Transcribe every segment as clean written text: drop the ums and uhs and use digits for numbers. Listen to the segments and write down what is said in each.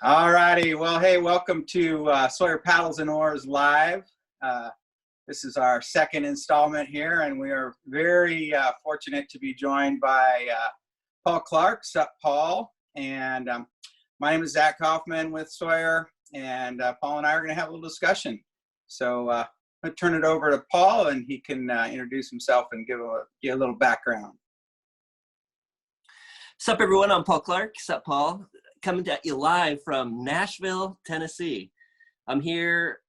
All righty. Well, hey, welcome to Sawyer Paddles and Oars Live. This is our second installment here, and we are very fortunate to be joined by Paul Clark, SUP Paul, and my name is Zach Kauffman with Sawyer, and Paul and I are going to have a little discussion. So I'm going to turn it over to Paul, and he can introduce himself and give a little background. Sup, everyone. I'm Paul Clark, SUP Paul, coming at you live from Nashville, Tennessee. I'm here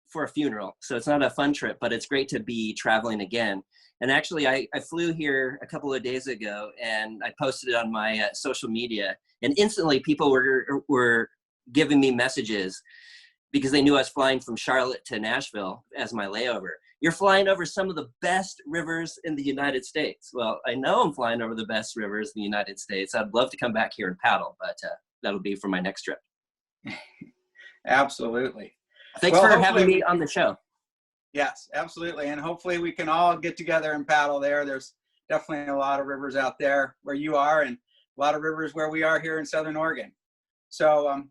for a funeral, so it's not a fun trip, but it's great to be traveling again. And actually, I flew here a couple of days ago, and I posted it on my social media, and instantly people were giving me messages because they knew I was flying from Charlotte to Nashville as my layover. You're flying over some of the best rivers in the United States. Well, I know I'm flying over the best rivers in the United States. I'd love to come back here and paddle, but that'll be for my next trip. Absolutely. Thanks for having me on the show. Yes, absolutely. And hopefully we can all get together and paddle there. There's definitely a lot of rivers out there where you are, and a lot of rivers where we are here in Southern Oregon. So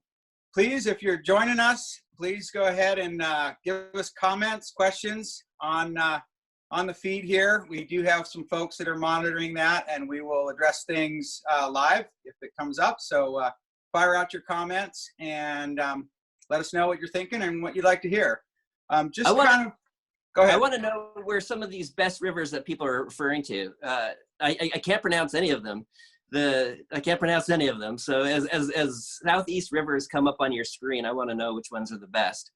please, if you're joining us, please go ahead and give us comments, questions on the feed here. We do have some folks that are monitoring that, and we will address things live if it comes up. So fire out your comments and let us know what you're thinking and what you'd like to hear. Go ahead. I want to know where some of these best rivers that people are referring to. I can't pronounce any of them. I can't pronounce any of them. So as Southeast rivers come up on your screen, I want to know which ones are the best.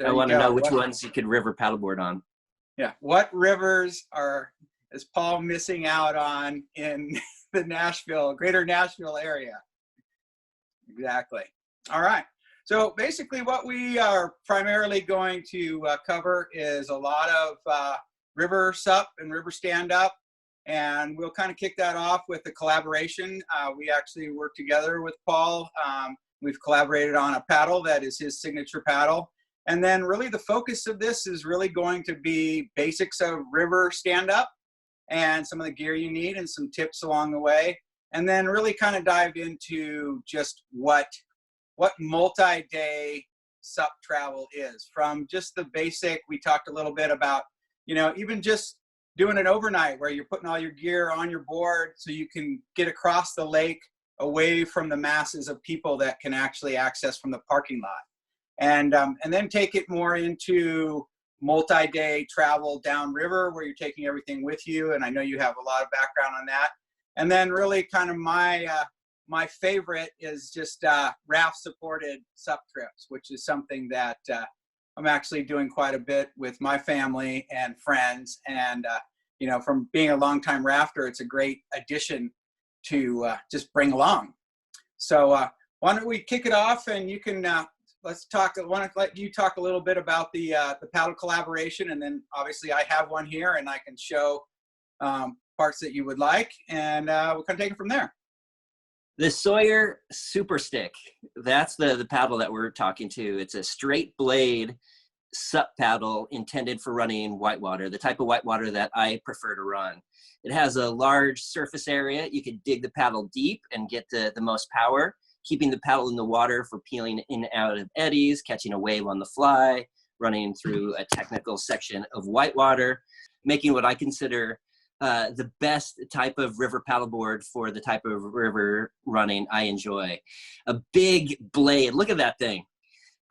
I want to know which ones you could river paddleboard on. Yeah. What rivers is Paul missing out on in the greater Nashville area? Exactly. All right. So basically what we are primarily going to cover is a lot of river SUP and river stand-up. And we'll kind of kick that off with the collaboration. We actually work together with Paul. We've collaborated on a paddle that is his signature paddle. And then really the focus of this is really going to be basics of river stand-up and some of the gear you need and some tips along the way. And then really kind of dive into just what multi-day SUP travel is. From just the basic, we talked a little bit about, even just doing it overnight where you're putting all your gear on your board so you can get across the lake away from the masses of people that can actually access from the parking lot. And then take it more into multi-day travel downriver where you're taking everything with you. And I know you have a lot of background on that. And then really kind of my favorite is just raft-supported SUP trips, which is something that I'm actually doing quite a bit with my family and friends. And, from being a longtime rafter, it's a great addition to just bring along. So why don't we kick it off, and you can, I want to let you talk a little bit about the paddle collaboration, and then obviously I have one here and I can show parts that you would like, and we'll kind of take it from there. The Sawyer Super Stick, that's the paddle that we're talking to. It's a straight blade SUP paddle intended for running whitewater, the type of whitewater that I prefer to run. It has a large surface area. You can dig the paddle deep and get the most power, keeping the paddle in the water for peeling in and out of eddies, catching a wave on the fly, running through a technical section of whitewater, making what I consider the best type of river paddleboard for the type of river running I enjoy. A big blade, look at that thing.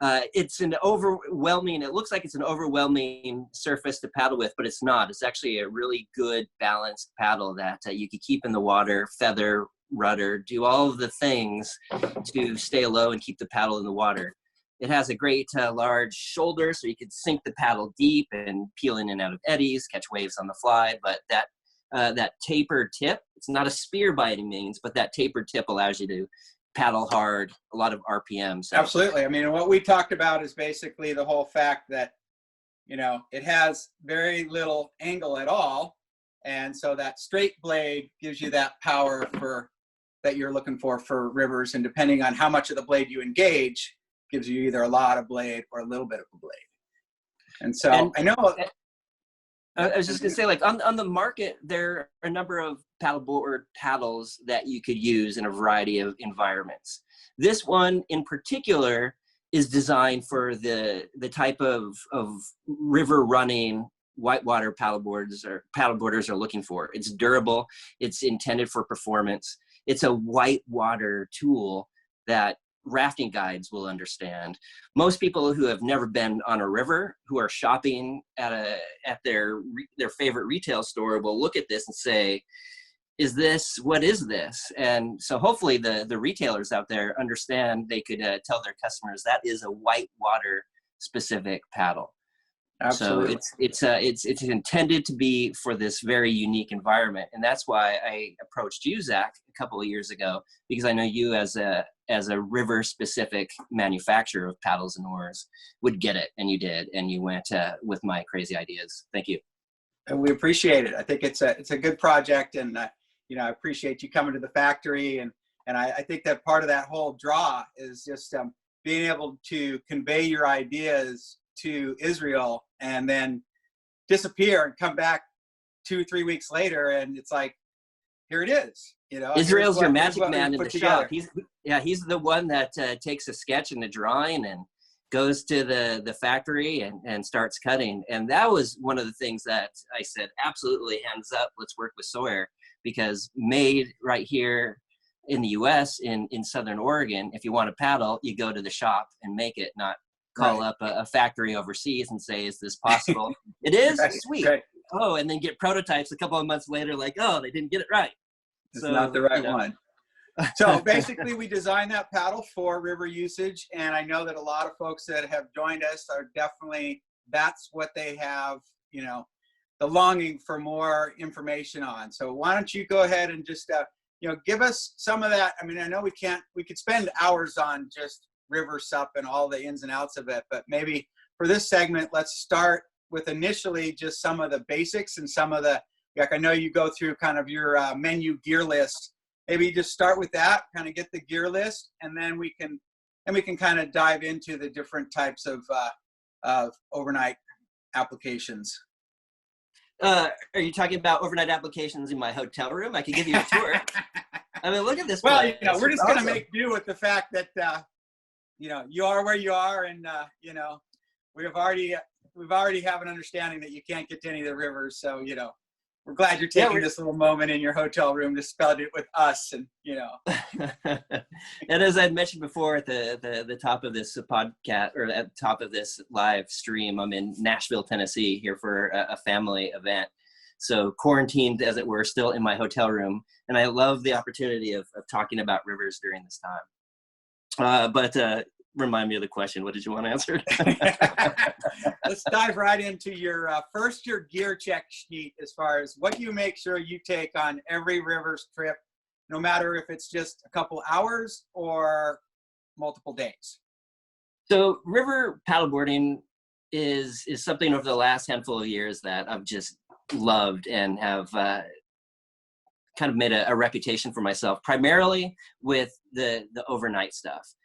It's an overwhelming, it looks like it's an overwhelming surface to paddle with, but it's not. It's actually a really good balanced paddle that you can keep in the water, feather, rudder, do all of the things to stay low and keep the paddle in the water. It has a great large shoulder, so you can sink the paddle deep and peel in and out of eddies, catch waves on the fly, but that tapered tip, it's not a spear by any means, but that tapered tip allows you to paddle hard, a lot of RPM. So. Absolutely. I mean, what we talked about is basically the whole fact that, it has very little angle at all. And so that straight blade gives you that power that you're looking for rivers. And depending on how much of the blade you engage, gives you either a lot of blade or a little bit of a blade. And so I know I was just gonna say, like on the market, there are a number of paddleboard paddles that you could use in a variety of environments. This one in particular is designed for the type of river running whitewater paddleboarders are looking for. It's durable. It's intended for performance. It's a whitewater tool that rafting guides will understand. Most people who have never been on a river, who are shopping at their favorite retail store, will look at this and say, what is this? And so hopefully the retailers out there understand. They could tell their customers that is a whitewater specific paddle. Absolutely. So it's intended to be for this very unique environment, and that's why I approached you, Zach, a couple of years ago, because I know you as a river specific manufacturer of paddles and oars would get it, and you did, and you went with my crazy ideas. Thank you. And we appreciate it. I think it's a good project, and I appreciate you coming to the factory, and I think that part of that whole draw is just being able to convey your ideas to Israel and then disappear and come back 2-3 weeks later, and it's like, here it is. Israel's your magic man in the shop. He's the one that takes a sketch and a drawing and goes to the factory and starts cutting. And that was one of the things that I said, absolutely, hands up, let's work with Sawyer, because made right here in the US in Southern Oregon, if you want a paddle, you go to the shop and make it, not call up a factory overseas and say, is this possible? It is? Right. Sweet. Right. Oh, and then get prototypes a couple of months later, like, oh, they didn't get it right. It's not the right one. So basically we designed that paddle for river usage. And I know that a lot of folks that have joined us are definitely, that's what they have, the longing for more information on. So why don't you go ahead and just, give us some of that. I mean, I know we could spend hours on just river SUP and all the ins and outs of it, but maybe for this segment, let's start with initially just some of the basics and some of the, like, I know you go through kind of your menu gear list. Maybe just start with that, kind of get the gear list, and then we can kind of dive into the different types of overnight applications. Are you talking about overnight applications in my hotel room? I could give you a tour. I mean, look at this. Well, we're just going to make do with the fact that you are where you are, and we've already have an understanding that you can't get to any of the rivers. So we're glad you're taking this little moment in your hotel room to spell it with us, and And as I mentioned before at the top of this podcast, or at the top of this live stream, I'm in Nashville, Tennessee, here for a family event. So quarantined, as it were, still in my hotel room, and I love the opportunity of talking about rivers during this time. But remind me of the question. What did you want answered? Let's dive right into your gear check sheet, as far as what do you make sure you take on every rivers trip, no matter if it's just a couple hours or multiple days. So river paddleboarding is something over the last handful of years that I've just loved and have kind of made a reputation for myself, primarily with the overnight stuff.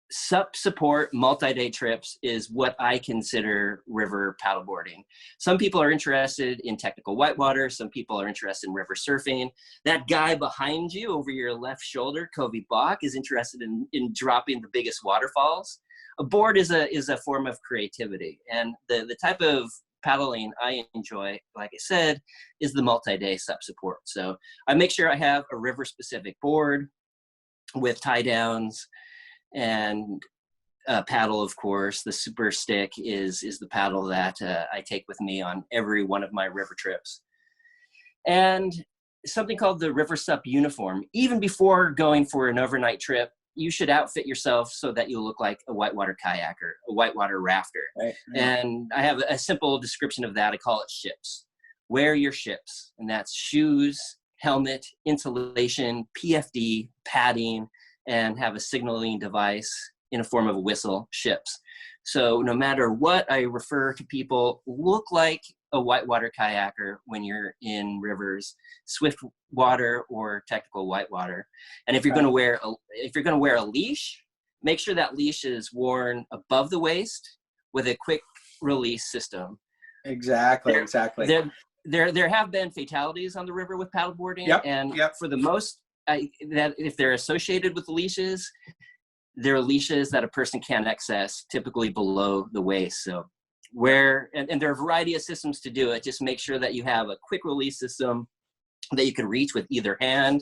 SUP support multi-day trips is what I consider river paddleboarding. Some people are interested in technical whitewater. Some people are interested in river surfing. That guy behind you over your left shoulder, Covey Bach, is interested in dropping the biggest waterfalls. A board is a form of creativity. And the type of paddling I enjoy, like I said, is the multi-day SUP support. So I make sure I have a river-specific board with tie downs and a paddle, of course. The Super Stick is the paddle that I take with me on every one of my river trips. And something called the River SUP uniform. Even before going for an overnight trip, you should outfit yourself so that you look like a whitewater kayaker, a whitewater rafter. Right. And I have a simple description of that. I call it ships. Wear your ships, and that's shoes, helmet, insulation, PFD, padding, and have a signaling device in a form of a whistle, ships. So no matter what, I refer to people, look like a whitewater kayaker when you're in rivers, swift water or technical whitewater. And if you're going to wear a leash, make sure that leash is worn above the waist with a quick release system. Exactly. There, Exactly. there have been fatalities on the river with paddleboarding, Yep. and Yep. for the most, that if they're associated with leashes, they're leashes that a person can't access, typically below the waist. So and there are a variety of systems to do it. Just make sure that you have a quick release system that you can reach with either hand.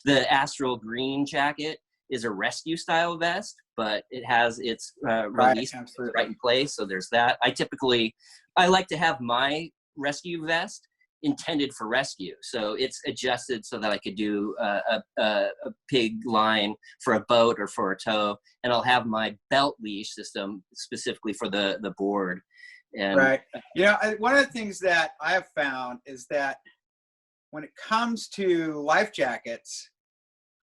The Astral Green jacket is a rescue style vest, but it has its release right in place. So there's that. I like to have my rescue vest intended for rescue. So it's adjusted so that I could do a pig line for a boat or for a tow. And I'll have my belt leash system specifically for the board. And, right. One of the things that I have found is that when it comes to life jackets,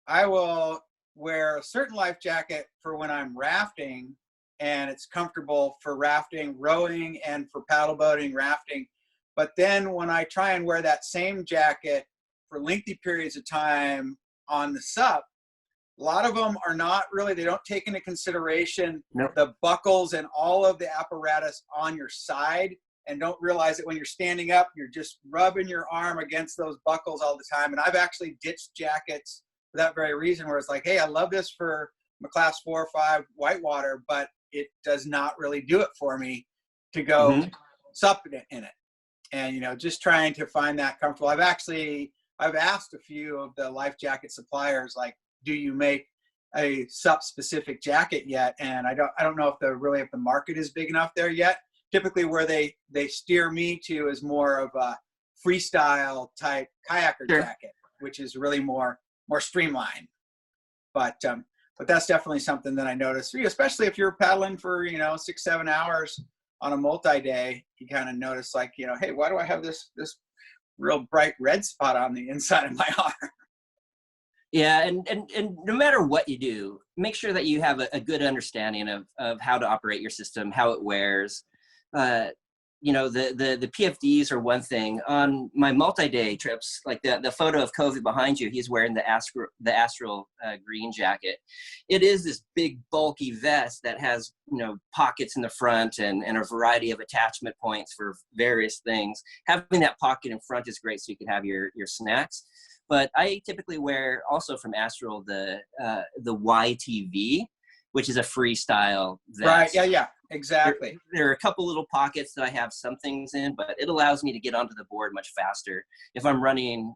I will wear a certain life jacket for when I'm rafting, and it's comfortable for rafting, rowing, and for paddle boating, rafting. But then when I try and wear that same jacket for lengthy periods of time on the SUP, a lot of them are not really, they don't take into consideration the buckles and all of the apparatus on your side, and don't realize that when you're standing up, you're just rubbing your arm against those buckles all the time. And I've actually ditched jackets for that very reason, where it's like, hey, I love this for my class 4 or 5 whitewater, but it does not really do it for me to go SUP in it. And, just trying to find that comfortable. I've asked a few of the life jacket suppliers, like, do you make a SUP specific jacket yet? And I don't know if the market is big enough there yet. Typically where they steer me to is more of a freestyle type kayaker jacket, which is really more streamlined. But that's definitely something that I noticed, especially if you're paddling for 6-7 hours on a multi-day. You kind of notice, like, hey, why do I have this real bright red spot on the inside of my arm? Yeah, and no matter what you do, make sure that you have a good understanding of how to operate your system, how it wears. The PFDs are one thing. On my multi-day trips, like the photo of COVID behind you, he's wearing the Astral Green jacket. It is this big bulky vest that has pockets in the front and a variety of attachment points for various things. Having that pocket in front is great, so you can have your snacks. But I typically wear also from Astral the YTV, which is a freestyle vest. Right. Yeah. Exactly. There are a couple little pockets that I have some things in, but it allows me to get onto the board much faster. If I'm running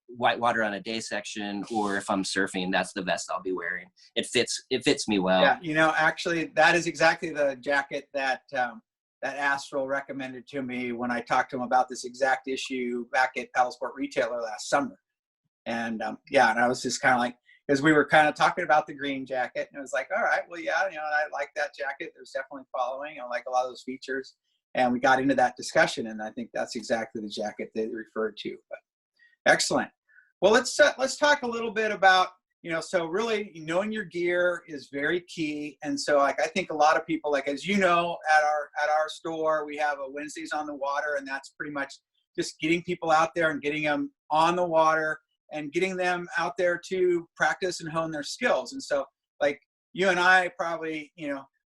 whitewater on a day section, or if I'm surfing, that's the vest I'll be wearing. It fits me well. Yeah. Actually, that is exactly the jacket that Astral recommended to me when I talked to him about this exact issue back at Paddle Sport Retailer last summer. And and I was just kind of like, because we were kind of talking about the green jacket, and it was like, all right, well, yeah, I like that jacket. There's definitely following. I like a lot of those features, and we got into that discussion, and I think that's exactly the jacket they referred to. But excellent. Well, let's talk a little bit about so really knowing your gear is very key. And so, like, I think a lot of people, like, as at our store, we have a Wednesdays on the Water, and that's pretty much just getting people out there and getting them on the water, and getting them out there to practice and hone their skills. And so, like, you and I probably,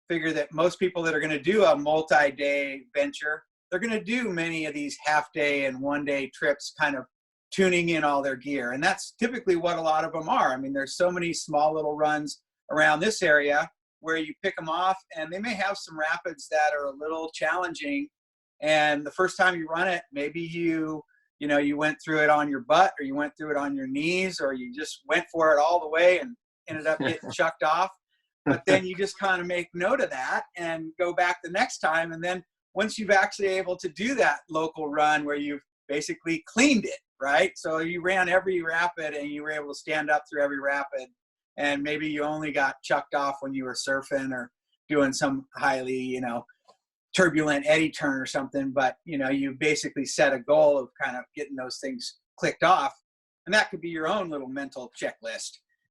figure that most people that are going to do a multi-day venture, they're going to do many of these half-day and one-day trips, kind of tuning in all their gear. And that's typically what a lot of them are. I mean, there's so many small little runs around this area where you pick them off, and they may have some rapids that are a little challenging. And the first time you run it, maybe you went through it on your butt, or you went through it on your knees, or you just went for it all the way and ended up getting chucked off. But then you just kind of make note of that and go back the next time. And then once you've actually able to do that local run where you've basically cleaned it, right? So you ran every rapid and you were able to stand up through every rapid, and maybe you only got chucked off when you were surfing or doing some highly, turbulent eddy turn or something, but you basically set a goal of kind of getting those things clicked off, and that could be your own little mental checklist.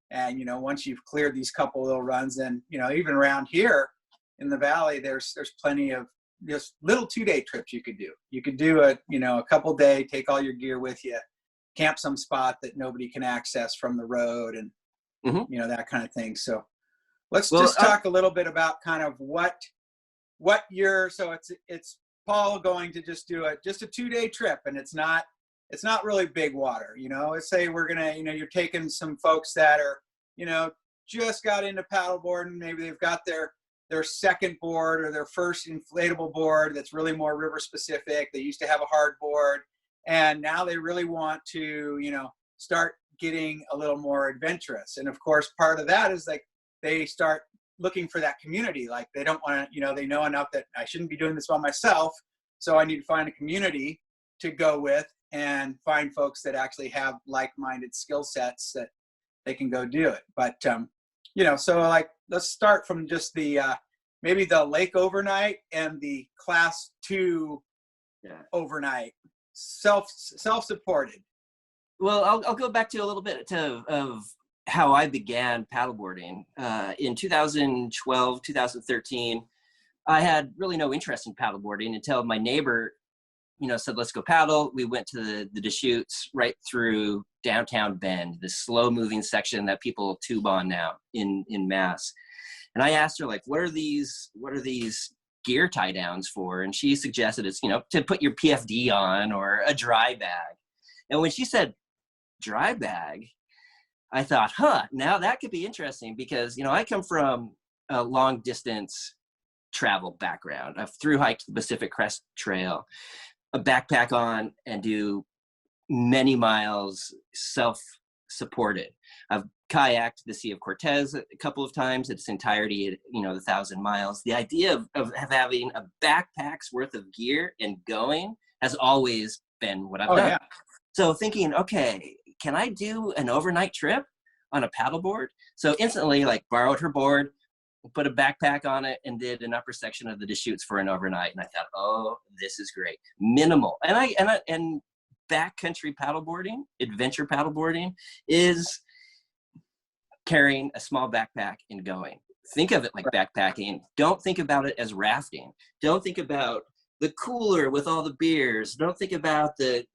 And once you've cleared these couple little runs, then even around here in the valley, there's plenty of just little 2-day trips you could do. You could do a couple day, take all your gear with you, camp some spot that nobody can access from the road, and that kind of thing. So let's just talk a little bit about kind of what so it's Paul going to just do a 2-day trip, and it's not really big water, you know. Let's say we're gonna, you know, you're taking some folks that are, you know, just got into paddleboarding, maybe they've got their second board or their first inflatable board that's really more river specific. They used to have a hard board, and now they really want to, you know, start getting a little more adventurous. And of course, part of that is like they start looking for that community. Like they don't want to, you know, they know enough that I shouldn't be doing this by myself, so I need to find a community to go with and find folks that actually have like-minded skill sets that they can go do it. But you know, so like let's start from just the maybe the lake overnight and the class 2 overnight, self-supported. Well, I'll go back to a little bit of how I began paddleboarding. In 2012, 2013, I had really no interest in paddleboarding until my neighbor, you know, said, let's go paddle. We went to the Deschutes right through downtown Bend, the slow moving section that people tube on now in Mass. And I asked her, like, what are these gear tie downs for? And she suggested it's, you know, to put your PFD on or a dry bag. And when she said dry bag, I thought, now that could be interesting, because, you know, I come from a long distance travel background. I've thru hiked the Pacific Crest Trail, a backpack on, and do many miles self-supported. I've kayaked the Sea of Cortez a couple of times, its entirety, you know, the 1,000 miles. The idea of having a backpack's worth of gear and going has always been what I've done. Yeah. So thinking, okay, can I do an overnight trip on a paddleboard? So instantly, like, borrowed her board, put a backpack on it, and did an upper section of the Deschutes for an overnight. And I thought, oh, this is great. Minimal. And backcountry paddleboarding, adventure paddleboarding, is carrying a small backpack and going. Think of it like backpacking. Don't think about it as rafting. Don't think about the cooler with all the beers. Don't think about the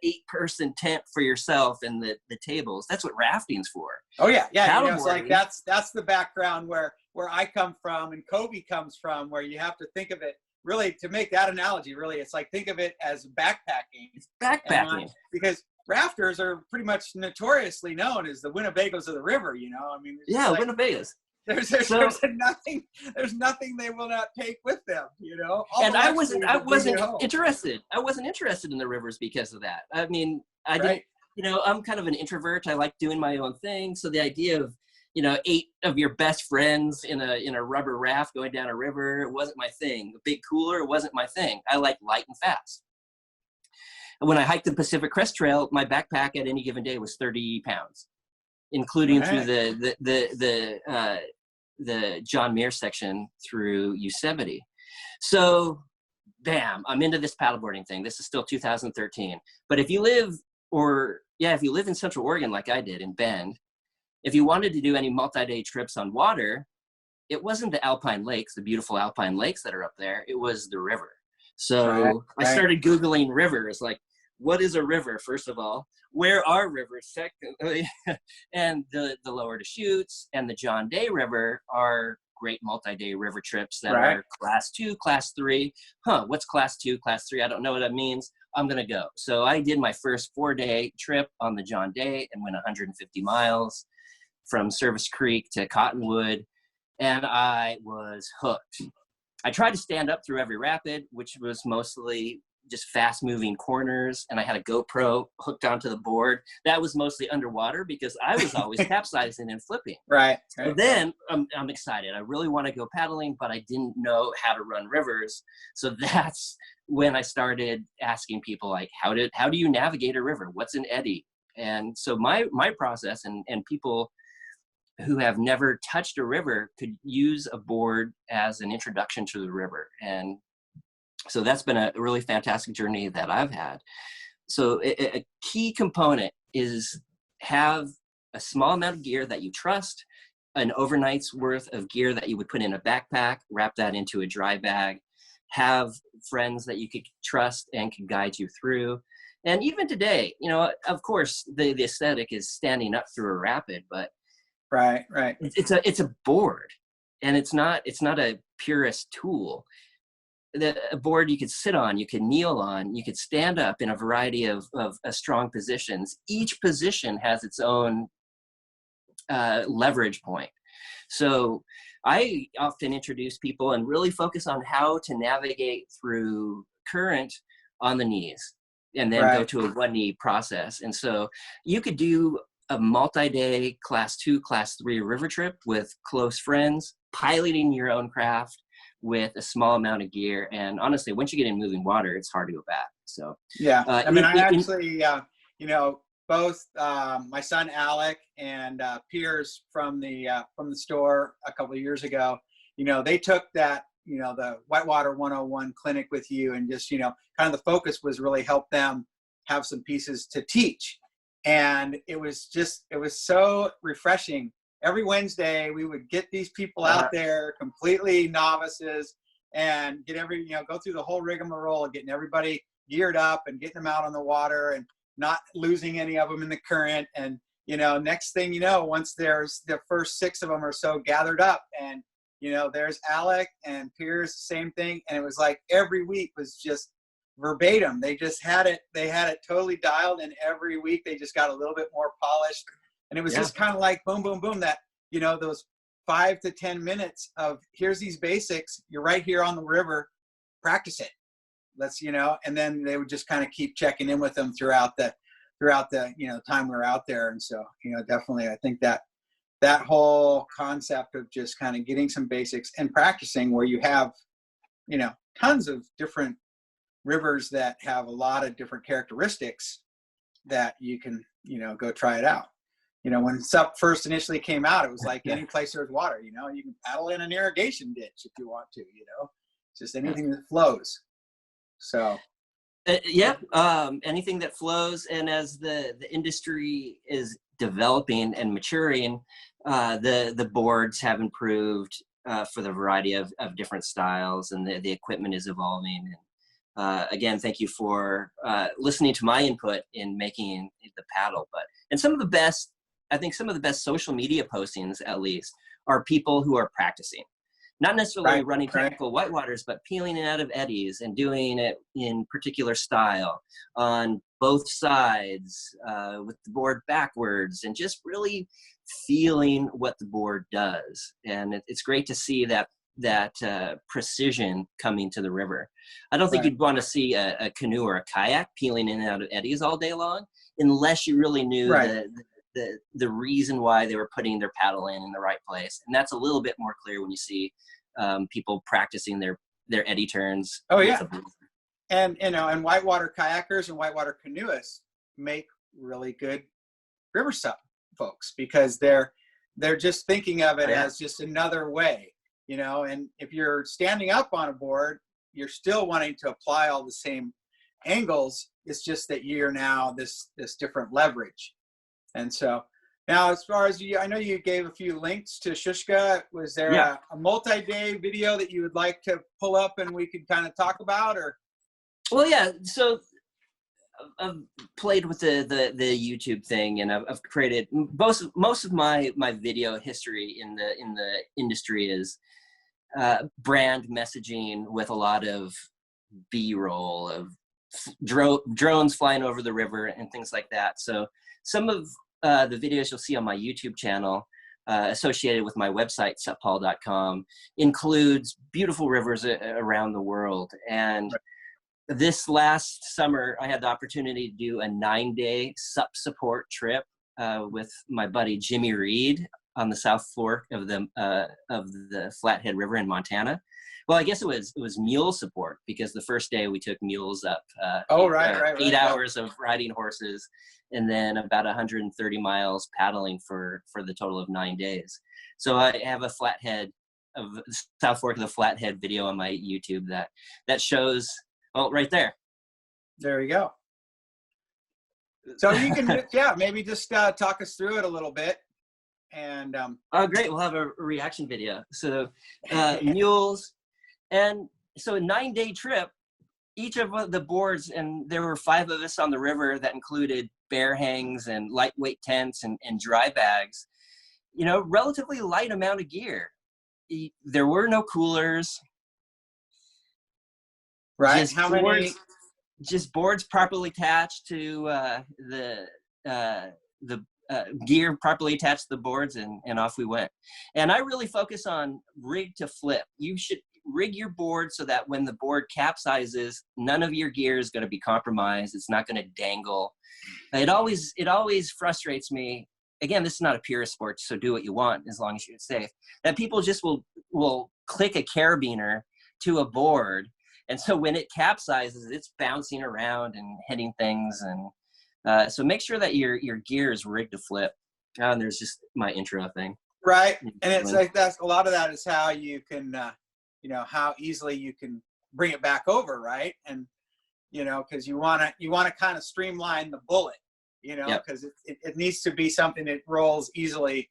8-person tent for yourself and the tables. That's what rafting's for. Oh yeah, yeah. You know, it's like that's the background where I come from and Kobe comes from, where you have to think of it really, to make that analogy. Really, it's like, think of it as backpacking. It's backpacking, because rafters are pretty much notoriously known as the Winnebagos of the river. You know, I mean, yeah, like, Winnebagos. There's nothing they will not take with them, you know. And I wasn't interested. I wasn't interested in the rivers because of that. I mean, I didn't, you know, I'm kind of an introvert. I like doing my own thing. So the idea of, you know, 8 of your best friends in a rubber raft going down a river, it wasn't my thing. A big cooler, it wasn't my thing. I like light and fast. And when I hiked the Pacific Crest Trail, my backpack at any given day was 30 pounds, including through the John Muir section through Yosemite. So, bam, I'm into this paddleboarding thing. This is still 2013. But if you live in Central Oregon like I did in Bend, if you wanted to do any multi-day trips on water, it wasn't the alpine lakes, the beautiful alpine lakes that are up there. It was the river. So I started Googling rivers, like, what is a river, first of all? Where are rivers, secondly? And the lower Deschutes and the John Day River are great multi-day river trips that are class 2, class 3. What's class 2, class 3? I don't know what that means. I'm going to go. So I did my first 4-day trip on the John Day and went 150 miles from Service Creek to Cottonwood, and I was hooked. I tried to stand up through every rapid, which was mostly just fast moving corners, and I had a GoPro hooked onto the board. That was mostly underwater because I was always capsizing and flipping. So then I'm excited. I really want to go paddling, but I didn't know how to run rivers. So that's when I started asking people, like, how do you navigate a river? What's an eddy? And so my process, and people who have never touched a river could use a board as an introduction to the river. And so that's been a really fantastic journey that I've had. So a key component is have a small amount of gear that you trust, an overnight's worth of gear that you would put in a backpack, wrap that into a dry bag, have friends that you could trust and can guide you through. And even today, you know, of course, the aesthetic is standing up through a rapid, but it's a board, and it's not a purist tool. a board you could sit on, you could kneel on, you could stand up in a variety of strong positions. Each position has its own leverage point. So I often introduce people and really focus on how to navigate through current on the knees and then go to a one knee process. And so you could do a multi-day class 2, class 3 river trip with close friends, piloting your own craft with a small amount of gear. And honestly, once you get in moving water, it's hard to go back. So yeah, I mean, I actually, you know, both my son Alec and Piers from the store a couple of years ago, you know, they took that, you know, the Whitewater 101 clinic with you, and just, you know, kind of the focus was really help them have some pieces to teach. And it was so refreshing. Every Wednesday we would get these people out there, completely novices, and get go through the whole rigmarole of getting everybody geared up and getting them out on the water and not losing any of them in the current. And, you know, next thing you know, once there's the first 6 of them or so gathered up, and, you know, there's Alec and Piers, the same thing. And it was like every week was just verbatim. They just had it totally dialed, and every week they just got a little bit more polished. And it was just kind of like boom, boom, boom, that, you know, those 5 to 10 minutes of here's these basics, you're right here on the river, practice it. Let's, you know, and then they would just kind of keep checking in with them throughout the, you know, time we were out there. And so, you know, definitely, I think that whole concept of just kind of getting some basics and practicing, where you have, you know, tons of different rivers that have a lot of different characteristics that you can, you know, go try it out. You know, when SUP first initially came out, it was like any place there's water, you know, you can paddle in an irrigation ditch if you want to, you know, just anything that flows. So anything that flows. And as the industry is developing and maturing, the boards have improved for the variety of different styles, and the equipment is evolving. And again, thank you for listening to my input in making the paddle. And some of the best social media postings, at least, are people who are practicing. Not necessarily running technical whitewaters, but peeling it out of eddies and doing it in particular style on both sides, with the board backwards, and just really feeling what the board does. And it's great to see that precision coming to the river. I don't think you'd want to see a canoe or a kayak peeling in and out of eddies all day long, unless you really knew the reason why they were putting their paddle in the right place. And that's a little bit more clear when you see people practicing their eddy turns. Oh yeah. And, you know, and whitewater kayakers and whitewater canoeists make really good river SUP folks, because they're just thinking of it as just another way, you know. And if you're standing up on a board, you're still wanting to apply all the same angles. It's just that you're now this different leverage. And so now, as far as I know you gave a few links to Shushka. Was there a multi-day video that you would like to pull up and we could kind of talk about? Or? Well, yeah. So I've played with the YouTube thing, and I've created most of my video history in the industry is brand messaging with a lot of B-roll of drones flying over the river and things like that. So some of the videos you'll see on my YouTube channel associated with my website, suppaul.com, includes beautiful rivers around the world. And this last summer, I had the opportunity to do a 9-day SUP support trip with my buddy Jimmy Reed on the South Fork of the Flathead River in Montana. Well, I guess it was mule support, because the first day we took mules up. 8 hours of riding horses, and then about 130 miles paddling for the total of 9 days. So I have a Flathead of South Fork of the Flathead video on my YouTube that shows. Oh, right there. There you go. So you can, maybe just talk us through it a little bit. And oh, great. We'll have a reaction video. So mules. And so a 9-day trip, each of the boards, and there were 5 of us on the river that included bear hangs and lightweight tents and dry bags, you know, relatively light amount of gear. There were no coolers. Right. Just How boards, many? just boards properly attached to the gear properly attached to the boards, and off we went. And I really focus on rig to flip. You should rig your board so that when the board capsizes, none of your gear is going to be compromised. It's not going to dangle. It always frustrates me. Again, this is not a purist sport, so do what you want as long as you're safe. That people just will click a carabiner to a board, and so when it capsizes, it's bouncing around and hitting things. And so make sure that your gear is rigged to flip. And there's just my intro thing. Right, and it's like that's a lot of that is how you can, how easily you can bring it back over, right? And because you want to kind of streamline the bullet, because it needs to be something that rolls easily.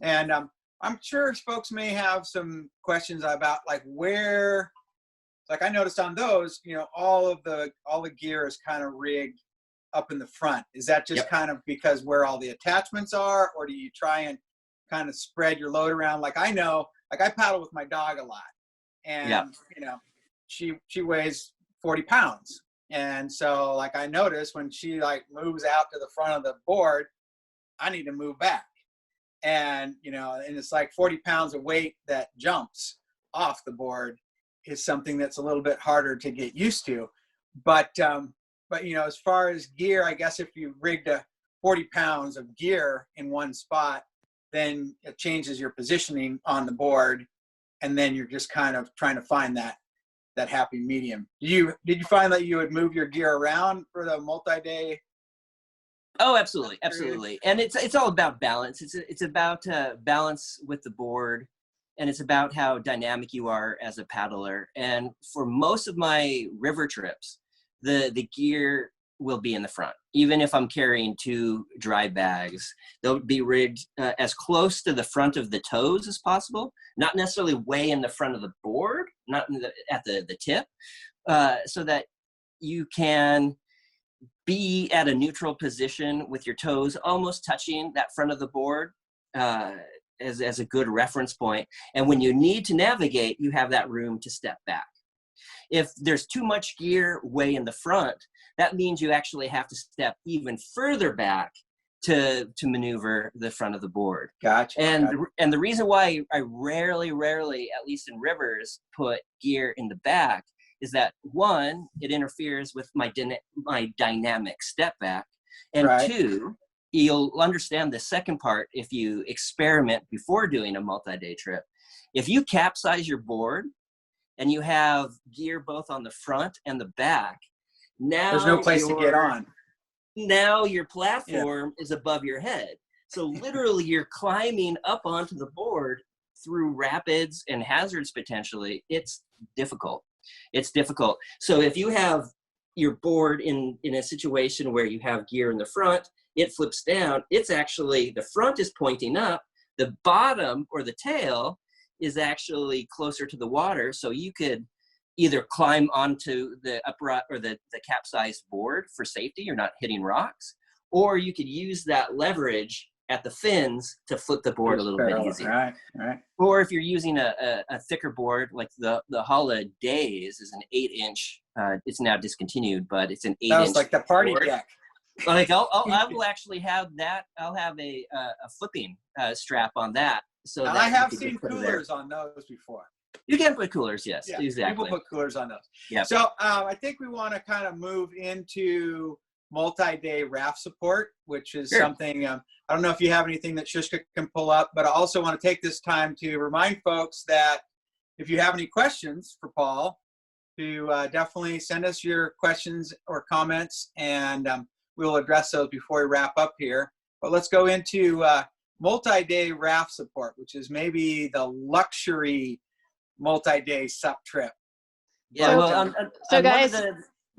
And I'm sure folks may have some questions about like where, like I noticed on those, all the gear is kind of rigged up in the front. Is that just kind of because where all the attachments are, or do you try and kind of spread your load around? Like I know, like I paddle with my dog a lot, and she weighs 40 pounds. And so like I notice when she like moves out to the front of the board, I need to move back. And, and it's like 40 pounds of weight that jumps off the board is something that's a little bit harder to get used to. But as far as gear, I guess if you rigged 40 pounds of gear in one spot, then it changes your positioning on the board. And then you're just kind of trying to find that happy medium. Did you find that you would move your gear around for the multi-day? Oh, absolutely. Absolutely. And it's all about balance. It's about balance with the board, and it's about how dynamic you are as a paddler. And for most of my river trips, the gear will be in the front. Even if I'm carrying 2 dry bags, they'll be rigged as close to the front of the toes as possible, not necessarily way in the front of the board, not at the tip, so that you can be at a neutral position with your toes almost touching that front of the board as a good reference point. And when you need to navigate, you have that room to step back. If there's too much gear way in the front, that means you actually have to step even further back to maneuver the front of the board. Gotcha. And the reason why I rarely, at least in rivers, put gear in the back is that, one, it interferes with my dynamic step back, and right. 2, you'll understand the second part if you experiment before doing a multi-day trip. If you capsize your board and you have gear both on the front and the back, now there's no place to get on. Now your platform is above your head. So literally you're climbing up onto the board through rapids and hazards potentially. It's difficult. So if you have your board in a situation where you have gear in the front, it flips down. It's actually, the front is pointing up. The bottom or the tail is actually closer to the water. So you could either climb onto the upright or the capsized board for safety, you're not hitting rocks, or you could use that leverage at the fins to flip the board a little bit easier. Right. Or if you're using a thicker board, like the Hala Days is an 8-inch, it's now discontinued, but it's an 8-inch. That was like the party board. deck. Like I will actually have that. I'll have a flipping strap on that. So that I have seen coolers on those before. You can put coolers, yes, yeah, exactly. People put coolers on those. Yeah. So I think we want to kind of move into multi-day raft support, which is something, I don't know if you have anything that Shushka can pull up, but I also want to take this time to remind folks that if you have any questions for Paul, to definitely send us your questions or comments, and we'll address those before we wrap up here. But let's go into multi-day raft support, which is maybe the luxury multi-day SUP trip. Yeah, so guys,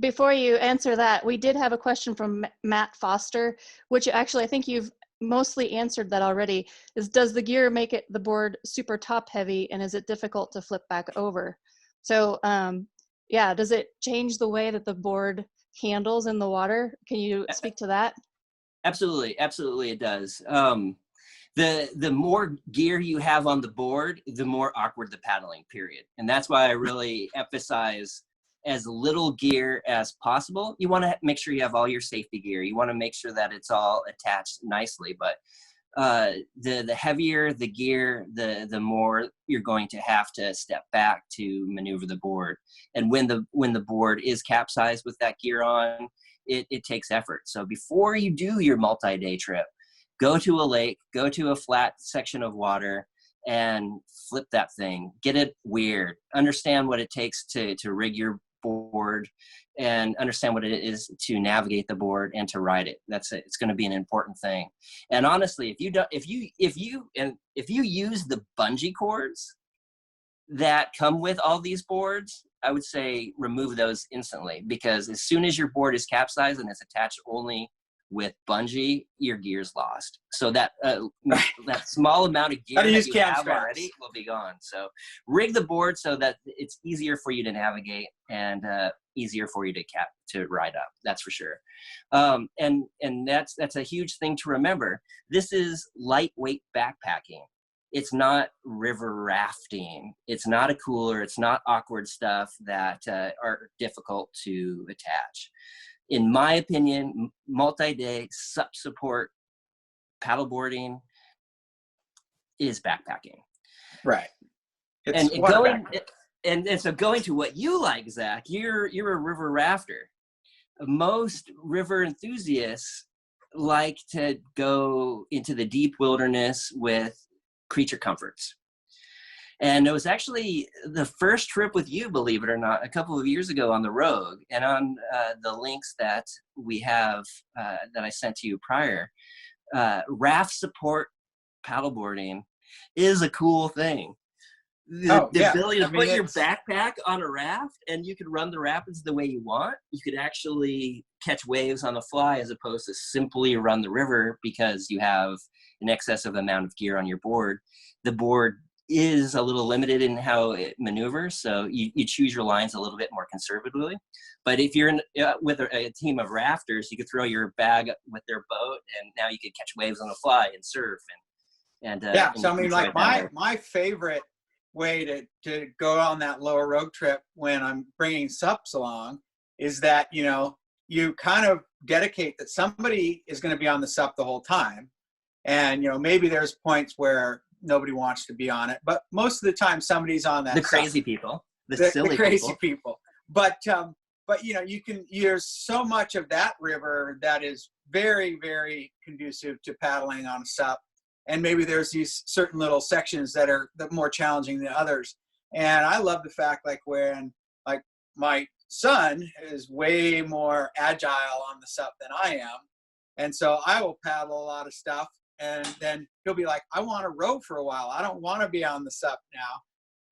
before you answer that, we did have a question from Matt Foster, which actually I think you've mostly answered that already, is does the gear make the board super top heavy, and is it difficult to flip back over? So yeah, does it change the way that the board handles in the water? Can you speak to that? Absolutely it does. The more gear you have on the board, the more awkward the paddling, period. And that's why I really emphasize as little gear as possible. You want to make sure you have all your safety gear. You want to make sure that it's all attached nicely, but the heavier the gear, the more you're going to have to step back to maneuver the board. And when the board is capsized with that gear on, it takes effort. So before you do your multi-day trip, go to a lake, go to a flat section of water, and flip that thing. Get it weird. Understand what it takes to rig your board, and understand what it is to navigate the board and to ride it. It's going to be an important thing. And honestly, if you use the bungee cords that come with all these boards, I would say remove those instantly, because as soon as your board is capsized and it's attached only with bungee, your gear's lost. So that that small amount of gear that you have already will be gone. So rig the board so that it's easier for you to navigate and easier for you to ride up. That's for sure. And that's a huge thing to remember. This is lightweight backpacking. It's not river rafting. It's not a cooler. It's not awkward stuff that are difficult to attach. In my opinion, multi-day SUP support paddleboarding is backpacking. Right. And so going to what you like, Zach, you're a river rafter. Most river enthusiasts like to go into the deep wilderness with creature comforts. And it was actually the first trip with you, believe it or not, a couple of years ago on the Rogue. And on the links that we have that I sent to you prior, raft support paddleboarding is a cool thing. The ability to put your backpack on a raft and you can run the rapids the way you want. You could actually catch waves on the fly as opposed to simply run the river because you have an excessive amount of gear on your board. The board is a little limited in how it maneuvers, so you choose your lines a little bit more conservatively. But if you're with a team of rafters, you could throw your bag with their boat, and now you could catch waves on the fly and surf. So I mean, like my favorite way to go on that lower road trip when I'm bringing SUPs along is that you kind of dedicate that somebody is going to be on the SUP the whole time, and maybe there's points where nobody wants to be on it, but most of the time somebody's on that. The crazy people, the silly crazy people. But there's so much of that river that is very, very conducive to paddling on a SUP. And maybe there's these certain little sections that are more challenging than others. And I love the fact, when my son is way more agile on the SUP than I am. And so I will paddle a lot of stuff. And then he'll be like, I want to row for a while. I don't want to be on the SUP now.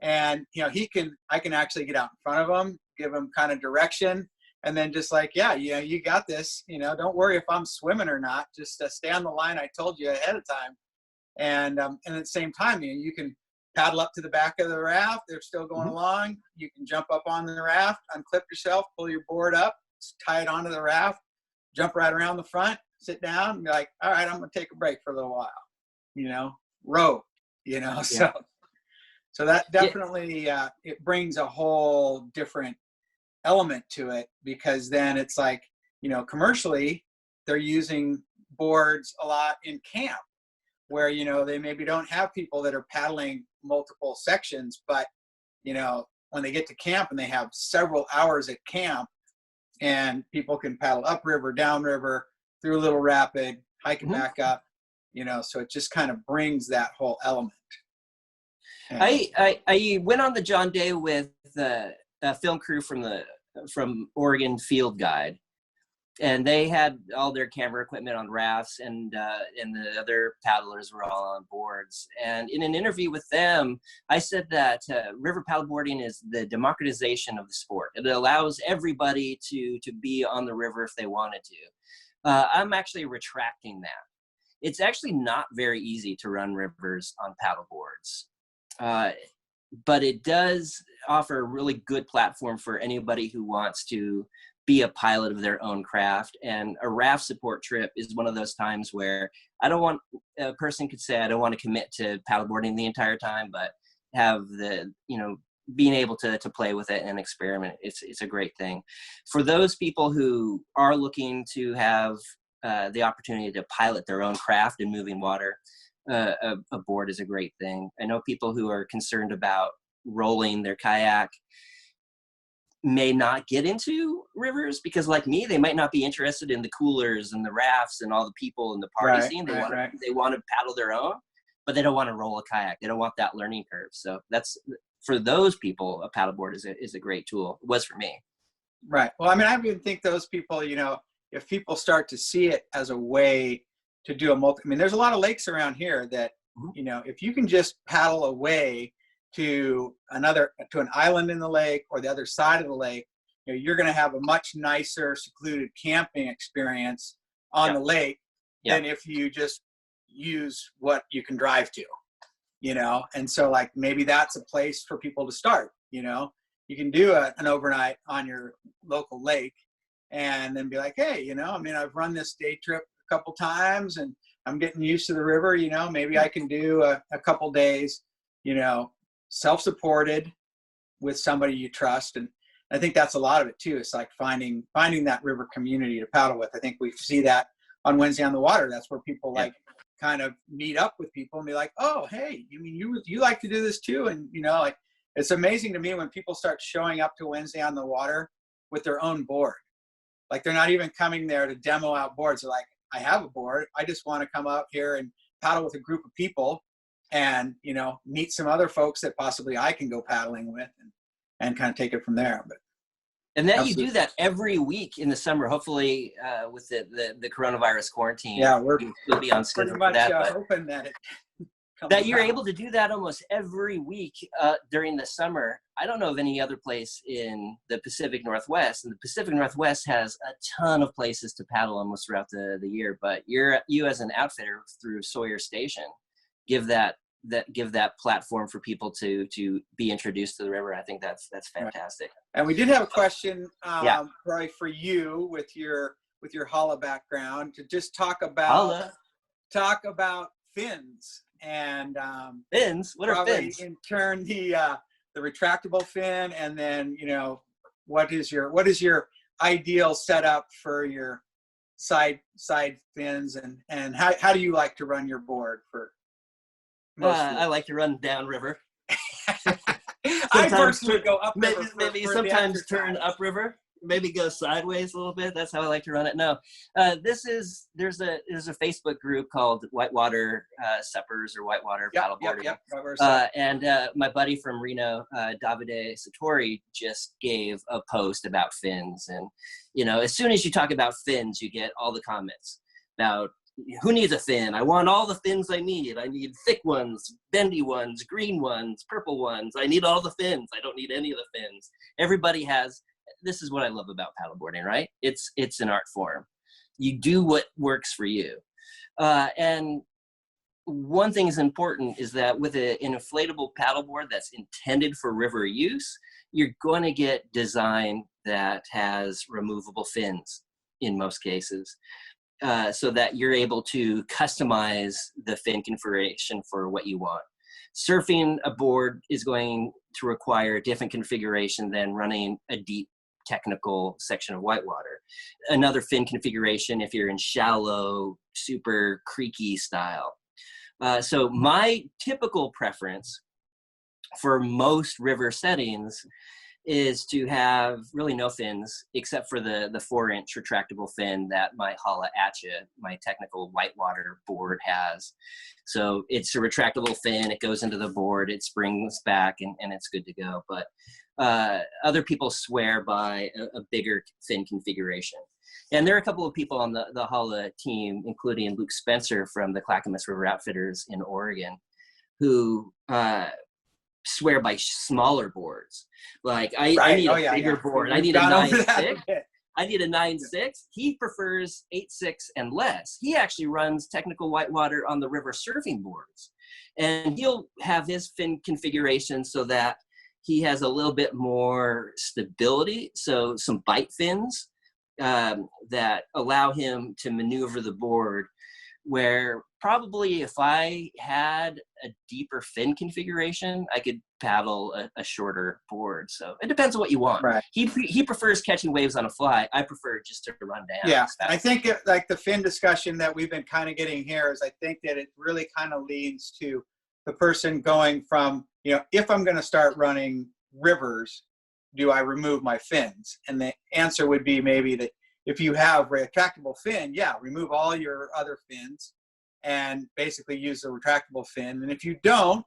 And, I can actually get out in front of him, give him kind of direction. And then just you got this, don't worry if I'm swimming or not, just stay on the line I told you ahead of time. And at the same time, you can paddle up to the back of the raft. They're still going along. You can jump up on the raft, unclip yourself, pull your board up, tie it onto the raft, jump right around the front, sit down, and be like, all right, I'm going to take a break for a little while, row, So that definitely, it brings a whole different element to it, because then it's like, commercially, they're using boards a lot in camp where, they maybe don't have people that are paddling multiple sections, but, when they get to camp and they have several hours at camp and people can paddle upriver, downriver, through a little rapid, hike it back up, so it just kind of brings that whole element. And I went on the John Day with a film crew from Oregon Field Guide, and they had all their camera equipment on rafts, and the other paddlers were all on boards. And in an interview with them, I said that river paddleboarding is the democratization of the sport. It allows everybody to be on the river if they wanted to. I'm actually retracting that. It's actually not very easy to run rivers on paddle boards. But it does offer a really good platform for anybody who wants to be a pilot of their own craft. And a raft support trip is one of those times where a person could say, I don't want to commit to paddleboarding the entire time, but have the, being able to play with it and experiment, it's a great thing. For those people who are looking to have the opportunity to pilot their own craft in moving water, a board is a great thing. I know people who are concerned about rolling their kayak may not get into rivers because, like me, they might not be interested in the coolers and the rafts and all the people and the party scene. They want to paddle their own, but they don't want to roll a kayak. They don't want that learning curve. So that's, for those people, a paddleboard is a great tool. It was for me. Right. Well, I mean, I even think those people, you know, if people start to see it as a way to do I mean, there's a lot of lakes around here that, you know, if you can just paddle away to an island in the lake or the other side of the lake, you know, you're going to have a much nicer secluded camping experience on the lake than if you just use what you can drive to, you know. And so, like, maybe that's a place for people to start. You know, you can do an overnight on your local lake and then be like, hey, you know, I mean, I've run this day trip a couple times and I'm getting used to the river, you know, maybe I can do a couple days, you know, self-supported with somebody you trust. And I think that's a lot of it too. It's like finding that river community to paddle with. I think we see that on Wednesday on the Water. That's where people like kind of meet up with people and be like, oh, hey, you mean you like to do this too? And, you know, like, it's amazing to me when people start showing up to Wednesday on the Water with their own board. Like, they're not even coming there to demo out boards. They're like, I have a board. I just want to come out here and paddle with a group of people and, you know, meet some other folks that possibly I can go paddling with and kind of take it from there. But and then you do that every week in the summer, hopefully with the coronavirus quarantine. Yeah, we'll be on schedule pretty much for that, hoping that that you're able to do that almost every week during the summer. I don't know of any other place in the Pacific Northwest, and the Pacific Northwest has a ton of places to paddle almost throughout the year. But you as an outfitter through Sawyer Station give that platform for people to be introduced to the river. I think that's fantastic. Right. And we did have a question probably for you with your Hala background to just talk about fins and fins. What are fins? In turn, the retractable fin, and then, you know, what is your ideal setup for your side fins, and how do you like to run your board for? I like to run downriver. I personally go upriver. Maybe sometimes turn upriver. Maybe go sideways a little bit. That's how I like to run it. No, there's a Facebook group called Whitewater Suppers or Whitewater Paddleboarding. And my buddy from Reno, Davide Satori, just gave a post about fins. And, you know, as soon as you talk about fins, you get all the comments about, who needs a fin? I want all the fins I need. I need thick ones, bendy ones, green ones, purple ones. I need all the fins. I don't need any of the fins. Everybody has. This is what I love about paddleboarding, right? It's an art form. You do what works for you. And one thing is important is that with an inflatable paddleboard that's intended for river use, you're going to get design that has removable fins in most cases. So that you're able to customize the fin configuration for what you want. Surfing a board is going to require a different configuration than running a deep technical section of whitewater. Another fin configuration if you're in shallow, super creaky style. So my typical preference for most river settings is to have really no fins except for the 4-inch retractable fin that my Hala Atcha, my technical whitewater board, has. So it's a retractable fin, it goes into the board, it springs back, and it's good to go. But other people swear by a bigger fin configuration. And there are a couple of people on the Hala team, including Luke Spencer from the Clackamas River Outfitters in Oregon, who swear by smaller boards. Like I need a bigger board. I need a 9.6. I need a 9.6. He prefers 8.6 and less. He actually runs technical whitewater on the river surfing boards, and he'll have his fin configuration so that he has a little bit more stability. So some bite fins that allow him to maneuver the board, where probably if I had a deeper fin configuration, I could paddle a shorter board. So it depends on what you want. Right. He prefers catching waves on a fly. I prefer just to run down. Yeah, I think like the fin discussion that we've been kind of getting here is I think that it really kind of leads to the person going from, if I'm going to start running rivers, do I remove my fins? And the answer would be maybe that if you have a retractable fin, yeah, remove all your other fins and basically use the retractable fin. And if you don't,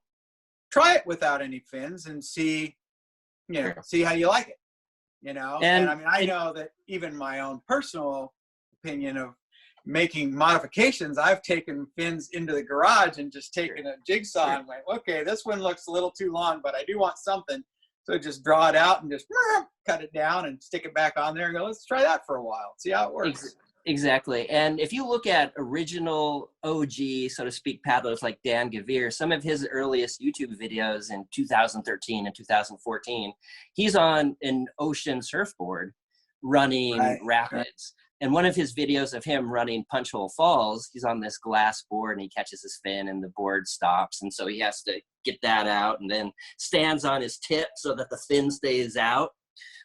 try it without any fins and see how you like it, And I mean, I know that even my own personal opinion of making modifications, I've taken fins into the garage and just taken a jigsaw and went, okay, this one looks a little too long, but I do want something. So just draw it out and just cut it down and stick it back on there and go, let's try that for a while, see how it works. Exactly. And if you look at original OG, so to speak, paddlers like Dan Gavir, some of his earliest YouTube videos in 2013 and 2014, he's on an ocean surfboard running rapids. Right. And one of his videos of him running Punch Hole Falls, he's on this glass board and he catches his fin and the board stops. And so he has to get that out and then stands on his tip so that the fin stays out.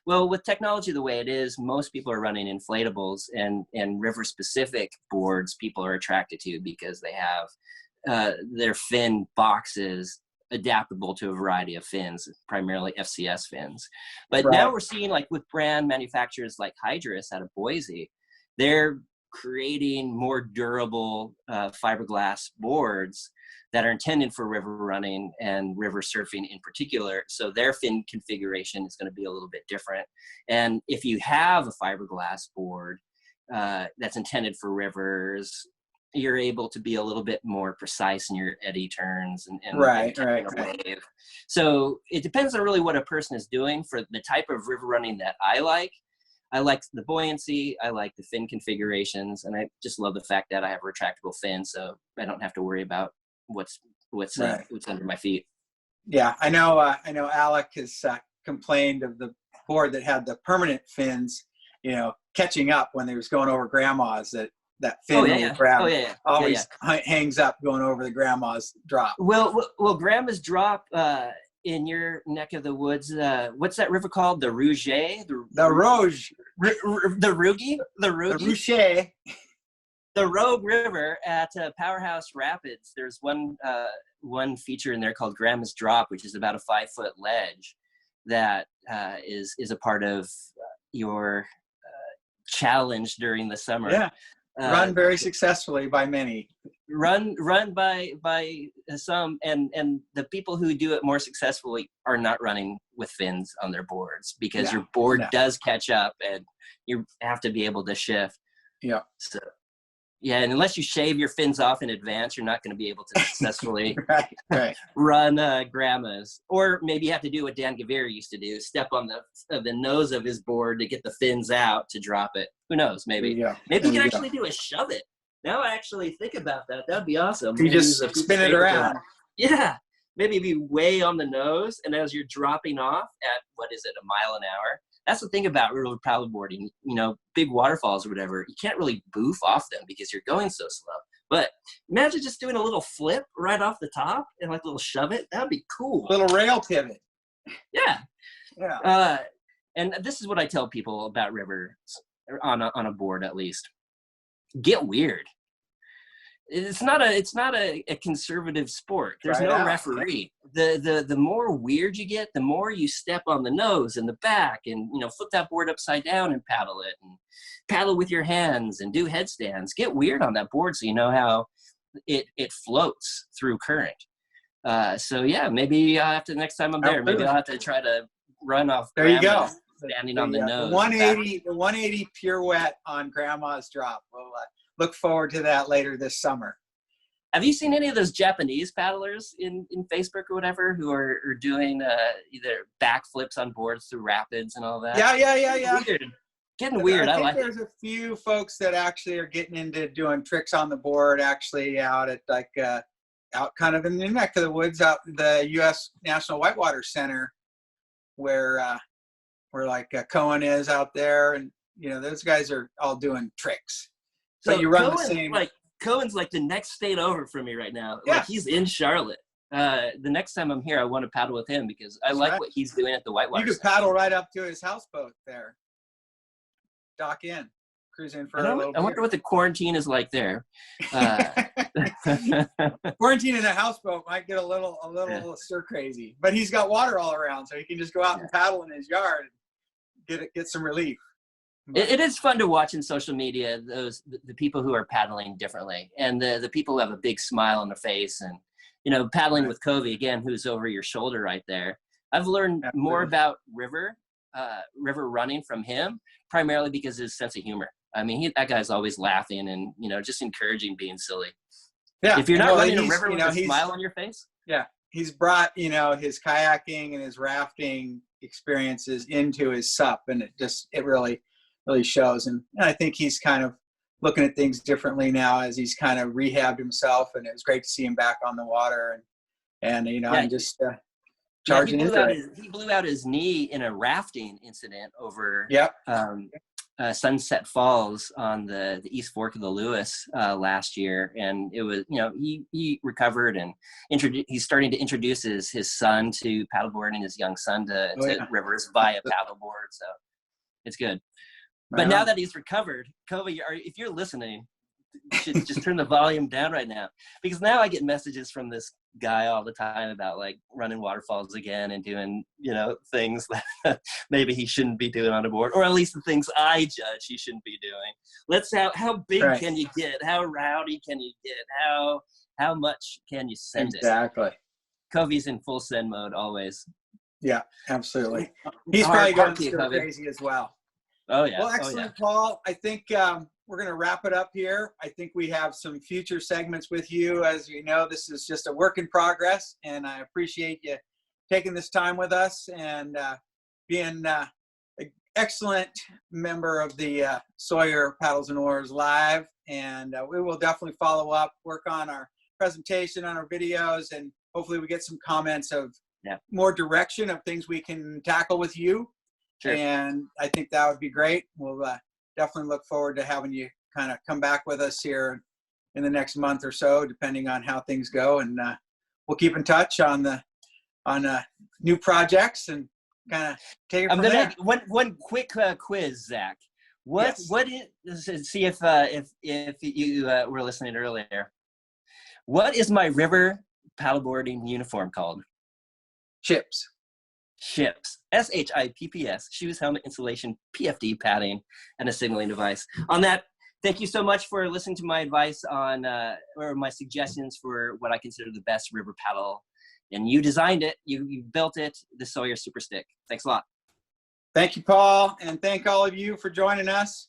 Well, with technology the way it is, most people are running inflatables and river-specific boards people are attracted to because they have their fin boxes adaptable to a variety of fins, primarily FCS fins. But now we're seeing, like with brand manufacturers like Hydrus out of Boise, they're creating more durable fiberglass boards that are intended for river running and river surfing in particular. So their fin configuration is going to be a little bit different. And if you have a fiberglass board that's intended for rivers, you're able to be a little bit more precise in your eddy turns and wave. So it depends on really what a person is doing. For the type of river running that I like the buoyancy, I like the fin configurations, and I just love the fact that I have a retractable fin, so I don't have to worry about what's under my feet. Yeah, I know Alec has complained of the board that had the permanent fins, catching up when they was going over grandma's, that fin always hangs up going over the grandma's drop. Well, grandma's drop in your neck of the woods, what's that river called? The Rouge? The Rouge. The Rugi? The Rouge? The Rouge. The Rogue River at Powerhouse Rapids, there's one feature in there called Grandma's Drop, which is about a 5-foot ledge that is a part of your challenge during the summer. Yeah, run very successfully by many. Run by some, and the people who do it more successfully are not running with fins on their boards because your board does catch up and you have to be able to shift. Yeah. So. Yeah, and unless you shave your fins off in advance, you're not going to be able to successfully run grandmas. Or maybe you have to do what Dan Gavir used to do, step on the nose of his board to get the fins out to drop it. Who knows, maybe. Maybe you can actually do a shove it. Now I actually think about that. That would be awesome. You just spin it around. Yeah. Maybe be way on the nose, and as you're dropping off at, what is it, a mile an hour? That's the thing about river paddleboarding, big waterfalls or whatever, you can't really boof off them because you're going so slow. But imagine just doing a little flip right off the top and like a little shove it. That'd be cool. Little rail pivot. Yeah. Yeah. And this is what I tell people about rivers on a board, at least. Get weird. It's not a conservative sport. There's no referee. The more weird you get, the more you step on the nose and the back and, flip that board upside down and paddle it and paddle with your hands and do headstands. Get weird on that board so you know how it floats through current. So yeah, maybe I'll have to, next time I'm there, maybe I'll have to try to run off. There you go. Standing on the nose. 180 pirouette on Grandma's Drop. We'll look forward to that later this summer. Have you seen any of those Japanese paddlers in Facebook or whatever who are doing either backflips on boards through rapids and all that? Yeah. Getting weird. I like it. There's a few folks that actually are getting into doing tricks on the board, actually out at out kind of in the neck of the woods, out the U.S. National Whitewater Center, where Cohen is out there, and those guys are all doing tricks. So you run the same. Like Cohen's like the next state over from me right now. Yeah. Like he's in Charlotte. The next time I'm here, I want to paddle with him because I like what he's doing at the Whitewater. You could paddle right up to his houseboat there. Dock in, cruise in for a little bit. I wonder what the quarantine is like there. Quarantine in a houseboat might get a little stir crazy, but he's got water all around, so he can just go out and paddle in his yard and get some relief. It is fun to watch in social media the people who are paddling differently, and the people who have a big smile on their face, and paddling with Covey again, who's over your shoulder right there. I've learned more about river running from him, primarily because of his sense of humor. I mean, that guy's always laughing and just encouraging being silly. Yeah. If you're not running a river with a smile on your face. Yeah, he's brought his kayaking and his rafting experiences into his SUP, and it really shows. And I think he's kind of looking at things differently now as he's kind of rehabbed himself, and it was great to see him back on the water and just charging into it. He blew out his knee in a rafting incident over Sunset Falls on the East Fork of the Lewis last year, and it was he recovered, and he's starting to introduce his son to paddleboarding, his young son to rivers via paddleboard, so it's good. But now that he's recovered, Covey, if you're listening, you should just turn the volume down right now, because now I get messages from this guy all the time about like running waterfalls again and doing things that maybe he shouldn't be doing on a board, or at least the things I judge he shouldn't be doing. How big can you get? How rowdy can you get? How much can you send it? Exactly. Covey's in full send mode always. Yeah, absolutely. He's probably going stir crazy as well. Oh yeah. Well, excellent, Paul. I think we're going to wrap it up here. I think we have some future segments with you. As you know, this is just a work in progress, and I appreciate you taking this time with us and being an excellent member of the Sawyer Paddles and Oars Live. And we will definitely follow up, work on our presentation, on our videos, and hopefully we get some comments of more direction of things we can tackle with you. Sure. And I think that would be great. We'll definitely look forward to having you kind of come back with us here in the next month or so, depending on how things go. And we'll keep in touch on new projects and kind of take it from there. One quick quiz, Zach. What is, see if you were listening earlier. What is my river paddleboarding uniform called? Ships. SHIPPS, shoes, helmet, insulation, PFD, padding, and a signaling device. On that, thank you so much for listening to my advice on, or my suggestions for what I consider the best river paddle. And you designed it, you built it, the Sawyer Super Stick. Thanks a lot. Thank you, Paul, and thank all of you for joining us.